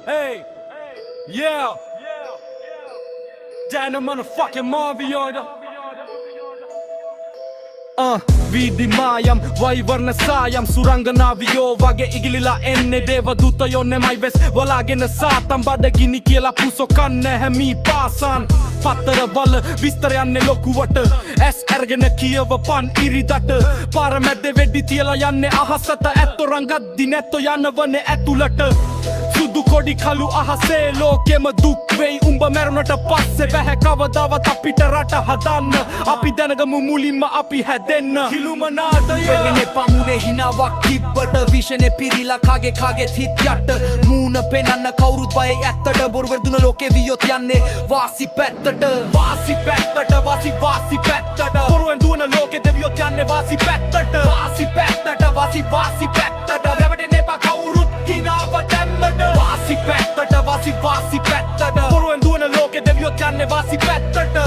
Hey, yeah. Dana motherfucking Marvioida. වීදි මායම් වයිවර්ණ සායම් සුරංගනාවියෝ වගේ ඉගිලිලා එන්නේ දේවදූතයෝ නෙමයි වෙස් වලාගෙන සාතම් බඩගිනි කියලා පුසෝ කන්න හැමී පාසන් පත්තර වල විස්තර යන්නේ ලොකුවට ඇස් අරගෙන කියවපන් ඉරිදට පාර මැද්දේ වෙඩි තියලා යන්නේ අහසට ඇත්තෝ රංගද්දි නැත්තෝ යනවනේ ඇතුළට සුදු කොඩි කළු අහසේ ලෝකෙම දුක් වෙයි උඹ මැරුණට පස්සේ බැහැ කවදාවත් අපිට රට හදන්න අපි දැනගමු මුලින්ම අපි හැදෙන්න කිලුමනාදය වෙන්නේ පමුණේ හිනාවක් තිබ්බට විෂනේ පිරිලා කාගේ හිත යට මූණ පෙනන්න කවුරුත් බයයි ඇත්තට බොරු වෙදුන ලෝකේ වියොත් යන්නේ වාසි පැත්තට වාසි පැත්තට බොරුවෙන් දුවන ලෝකේ දෙවියොත් යන්නේ වාසි පැත්තට වාසි පැත්තට රැවටෙන්න එපා කවුරුත් හිනාව දැම්මට වාසි පැත්තට බොරුවෙන් දුවන ලෝකේ දෙවියොත් යන්නේ වාසි පැත්තට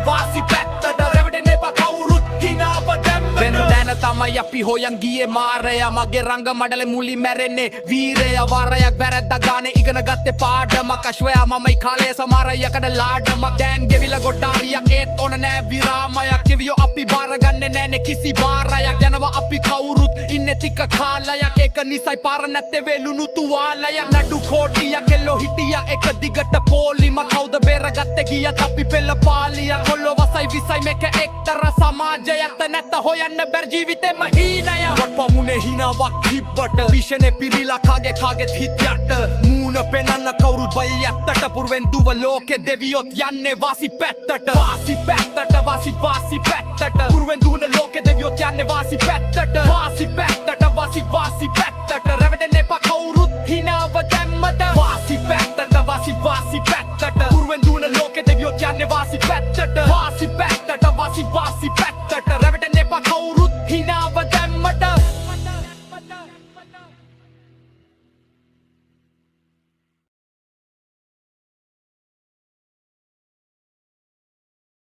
වාසි පැත්තට රැවටෙන්න එපා කවුරුත් හිනාව දැම්මට වෙන දැන තමයි අපි හොයන් ගියේ මාරයා මගේ රංග මඩලේ මුලි මැරෙන්නේ වීරයා වරයක් වැරද්දා ගානේ ඉගෙන ගත්තේ පාඩමක් අශ්වයා මමයි කාලේ සමහරයකට ලාඩමක් දැන් ගෙවිලා ගොඩාරියක් ඒත් ඕන නෑ විරාමයක් කිවියෝ අපි බාරගන්නේ නෑනේ කිසි බාරයක් යනවා අපි කවුරුත් ඉන්නේ ටික කාලයක් ඒක නිසයි පාර නැත්තේ වෙලුණු තුවාලයක් නඩු කෝටියක් එල්ලෝ හිටියා එක දිගට පොලිම කවුද බේරගත්තේ ගියත් අපි පෙළ පාලියක් කොල්ලෝ වසයි විසයි මේක එක්තරා සමාජයක් නැත්ත හොයන්න බැරි ජීවිතේම හීනය පමුණේ හිනාවක් තිබ්බට විෂනේ පිරිලා කාගේ හිත යට මූණ පෙනන්න කවුරුත් බයයි ඇත්තට පුරුවෙන් දුව ලෝකේ දෙවියොත් යන්නේ වාසි පැත්තට වාසි පැත්තට පුරුවෙන් දුවන ලෝකේ දෙවියොත් යන්නේ වාසි පැත්තට වාසි පැත්තට රැවටෙන්න එපා කවුරුත් හිනාව දැම්මට වාසි පැත්තට